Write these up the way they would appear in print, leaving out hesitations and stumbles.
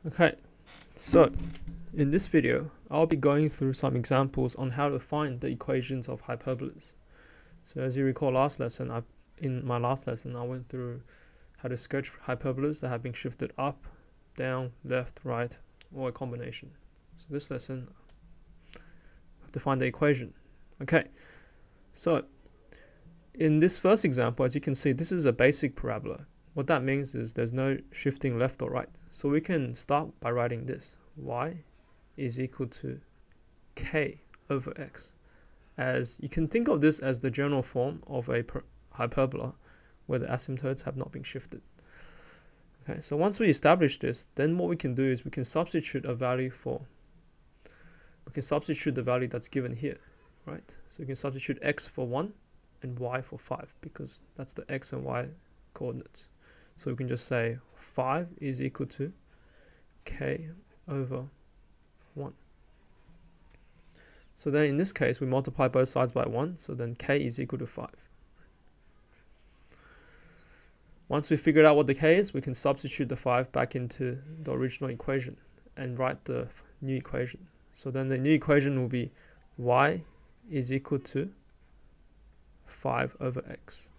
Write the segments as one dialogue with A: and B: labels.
A: Okay, so in this video, I'll be going through some examples on how to find the equations of hyperbolas. So as you recall in my last lesson, I went through how to sketch hyperbolas that have been shifted up, down, left, right, or a combination. So this lesson, I have to find the equation. Okay, so in this first example, as you can see, this is a basic parabola. What that means is there's no shifting left or right. So we can start by writing this. Y is equal to k over x. As you can think of this as the general form of a hyperbola where the asymptotes have not been shifted. Okay, so once we establish this, then what we can do is we can substitute the value that's given here, right? So we can substitute x for 1 and y for 5 because that's the x and y coordinates. So we can just say 5 is equal to k over 1. So then in this case, we multiply both sides by 1, so then k is equal to 5. Once we figured out what the k is, we can substitute the 5 back into the original equation and write the new equation. So then the new equation will be y is equal to 5 over x.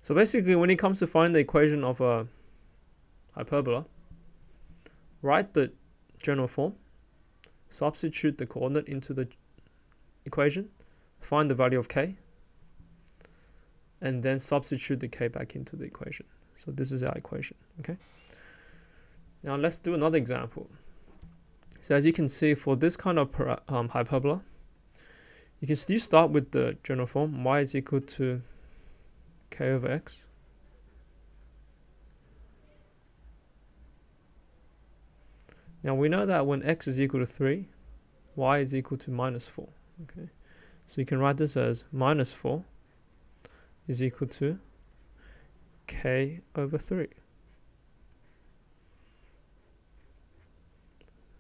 A: So basically, when it comes to finding the equation of a hyperbola, write the general form, substitute the coordinate into the equation, find the value of k, and then substitute the k back into the equation. So this is our equation, okay? Now let's do another example. So as you can see, for this kind of hyperbola, you can still start with the general form, y is equal to k over x. Now we know that when x is equal to 3, y is equal to minus 4. Okay, so you can write this as minus 4 is equal to k over 3.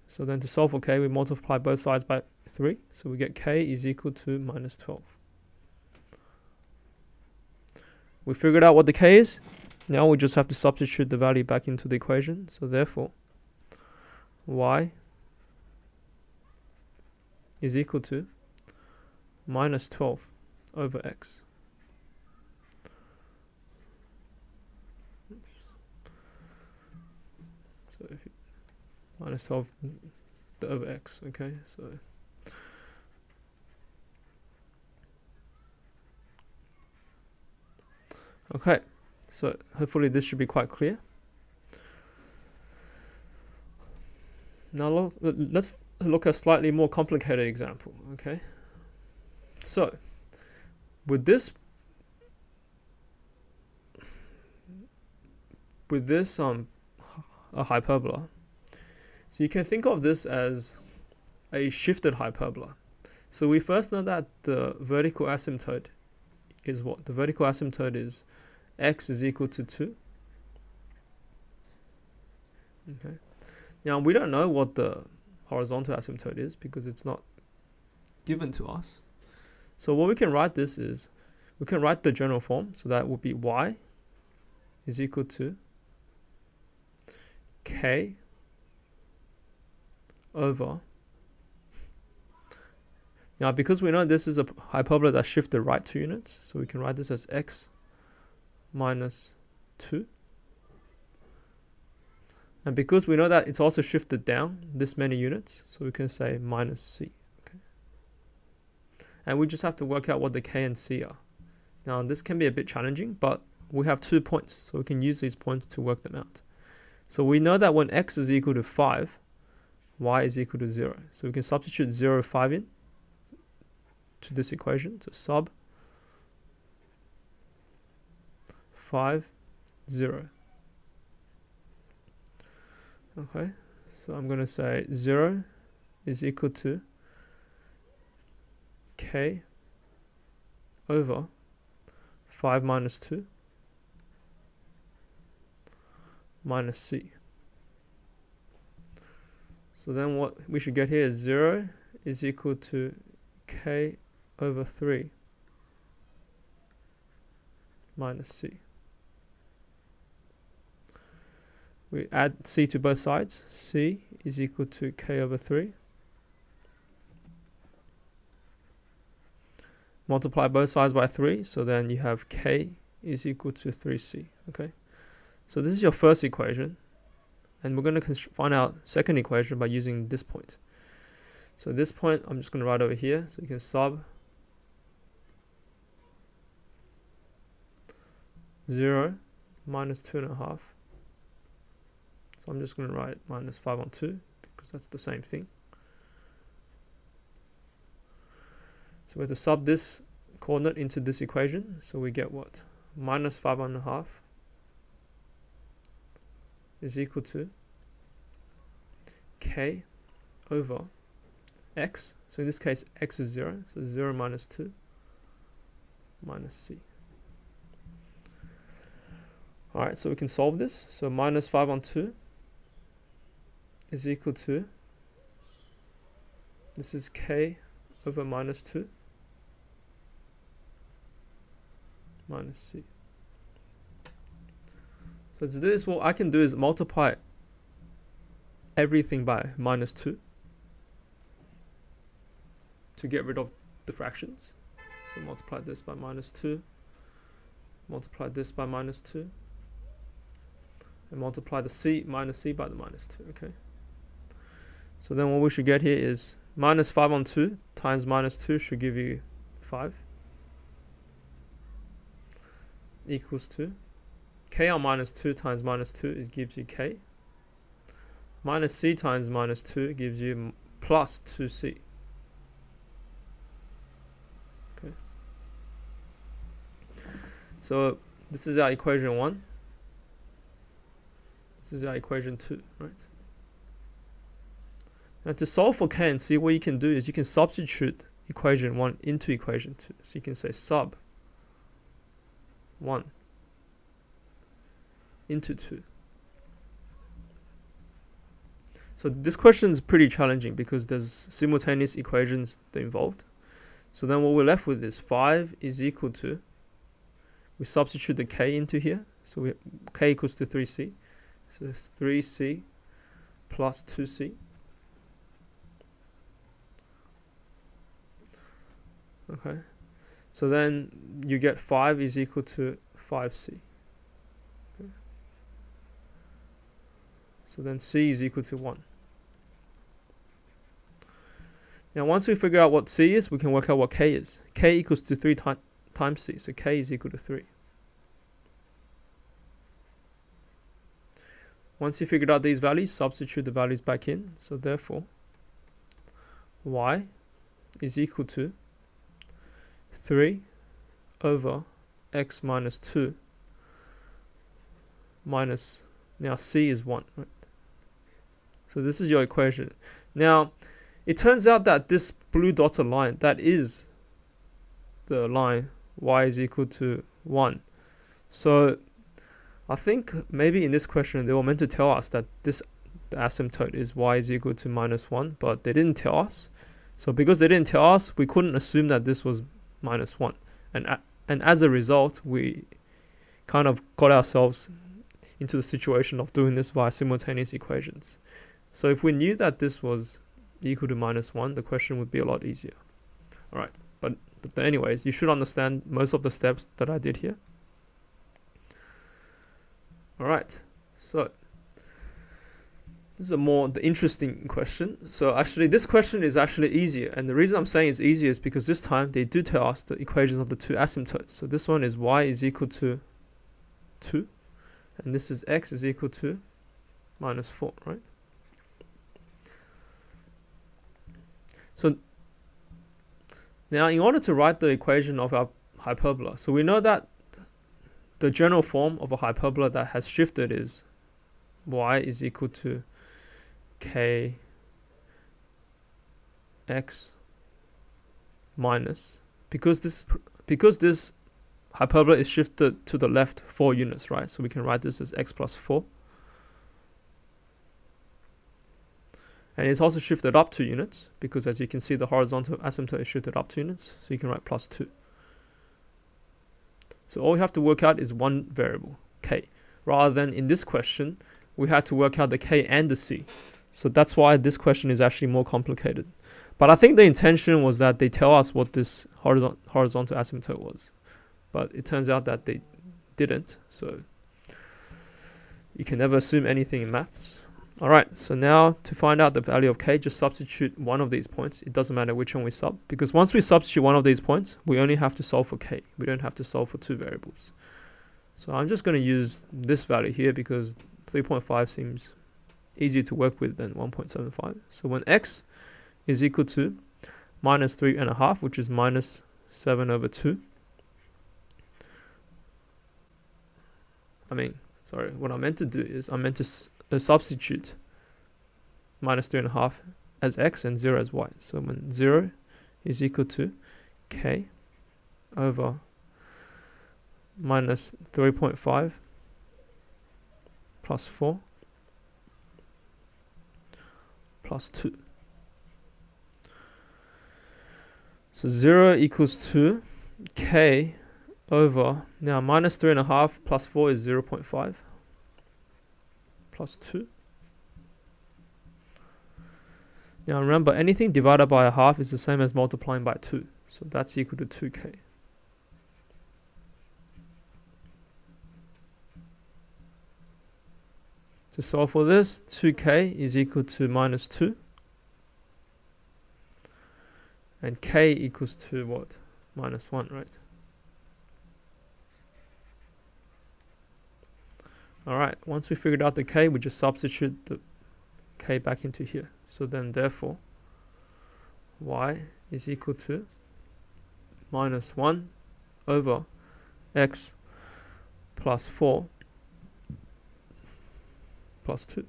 A: So then to solve for k, we multiply both sides by 3. So we get k is equal to minus 12. We figured out what the k is. Now we just have to substitute the value back into the equation. So therefore, y is equal to minus 12 over x. So if you minus 12 over x, okay, so okay, so hopefully this should be quite clear. Now let's look at a slightly more complicated example, okay? So with this a hyperbola, so you can think of this as a shifted hyperbola. So we first know that the vertical asymptote is what? The vertical asymptote is x is equal to 2. Okay. Now we don't know what the horizontal asymptote is because it's not given to us. So what we can write this is, we can write the general form, so that would be y is equal to k over. Now because we know this is a hyperbola that's shifted right 2 units, so we can write this as x minus 2. And because we know that it's also shifted down this many units, so we can say minus c. Okay. And we just have to work out what the k and c are. Now this can be a bit challenging, but we have 2 points, so we can use these points to work them out. So we know that when x is equal to 5, y is equal to 0. So we can substitute 0, 5 in to this equation. So sub 5, 0. Okay, so I'm going to say 0 is equal to k over 5 minus 2 minus c. So then what we should get here is 0 is equal to k over 3 minus c. We add c to both sides. C is equal to k over 3. Multiply both sides by 3, so then you have k is equal to 3c. Okay, so this is your first equation, and we're going to find out second equation by using this point. So this point I'm just going to write over here, so you can sub 0 minus 2.5. So I'm just going to write minus 5 on 2 because that's the same thing. So we have to sub this coordinate into this equation, so we get what? Minus 5.5 is equal to k over x. So in this case x is 0, so 0 minus 2 minus c. Alright, so we can solve this. So minus 5 on 2 is equal to, this is k over minus 2 minus c. So to do this, what I can do is multiply everything by minus 2 to get rid of the fractions. So multiply this by minus 2, multiply this by minus 2, and multiply the c minus c by the minus 2. Okay, so then what we should get here is minus 5 on 2 times minus 2 should give you 5 equals to k on minus 2 times minus 2 gives you k, minus c times minus 2 gives you plus 2c. Okay, so this is our equation 1. This is our equation 2, right? Now to solve for k and c, what you can do is you can substitute equation 1 into equation 2. So you can say sub 1 into 2. So this question is pretty challenging because there's simultaneous equations involved. So then what we're left with is 5 is equal to, we substitute the k into here, so we k equals to 3c. So it's 3c plus 2c. Okay, so then you get 5 is equal to 5c. Okay. So then c is equal to 1. Now once we figure out what c is, we can work out what k is. K equals to 3 times c, so k is equal to 3. Once you figured out these values, substitute the values back in. So therefore, y is equal to 3 over x minus 2 minus, now c is 1. Right? So this is your equation. Now, it turns out that this blue dotted line, that is the line y is equal to 1. So I think maybe in this question they were meant to tell us that the asymptote is y is equal to minus 1, but they didn't tell us. So because they didn't tell us, we couldn't assume that this was minus 1. And as a result, we kind of got ourselves into the situation of doing this via simultaneous equations. So if we knew that this was equal to minus 1, the question would be a lot easier. Alright, but anyways, you should understand most of the steps that I did here. Alright, so this is the interesting question. So actually this question is actually easier, and the reason I'm saying it's easier is because this time they do tell us the equations of the two asymptotes. So this one is y is equal to 2, and this is x is equal to minus 4, right? So now in order to write the equation of our hyperbola, so we know that the general form of a hyperbola that has shifted is y is equal to k x minus, because this hyperbola is shifted to the left 4 units, right? So we can write this as x plus 4. And it's also shifted up 2 units because, as you can see, the horizontal asymptote is shifted up 2 units, so you can write plus 2. So all we have to work out is one variable, k, rather than in this question we had to work out the k and the c. So that's why this question is actually more complicated. But I think the intention was that they tell us what this horizontal asymptote was. But it turns out that they didn't. So you can never assume anything in maths. Alright, so now to find out the value of k, just substitute one of these points. It doesn't matter which one we sub, because once we substitute one of these points, we only have to solve for k. We don't have to solve for two variables. So I'm just going to use this value here because 3.5 seems easier to work with than 1.75. So when x is equal to minus 3.5, which is minus 7 over 2. Sorry, what I meant to do is I meant to substitute minus 3.5 as x and 0 as y. So when 0 is equal to k over minus 3.5 plus 4 plus 2. So 0 equals to k over, now minus 3.5 plus 4 is 0.5 plus 2. Now remember, anything divided by a half is the same as multiplying by 2. So that's equal to 2k. To solve for this, 2k is equal to minus 2. And k equals to what? Minus 1, right? Alright, once we figured out the k, we just substitute the k back into here. So then therefore, y is equal to minus 1 over x plus 4 plus 2.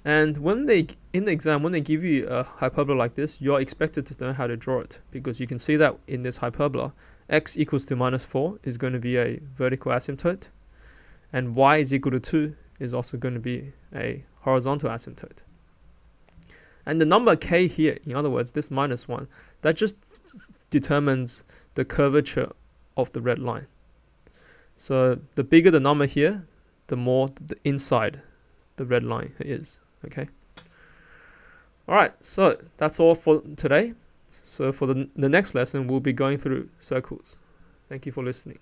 A: And when they, in the exam, when they give you a hyperbola like this, you're expected to know how to draw it, because you can see that in this hyperbola, x equals to minus 4 is going to be a vertical asymptote, and y is equal to 2 is also going to be a horizontal asymptote. And the number k here, in other words, this minus 1, that just determines the curvature of the red line. So the bigger the number here, the more the inside the red line is. Okay. Alright, so that's all for today. So for the next lesson, we'll be going through circles. Thank you for listening.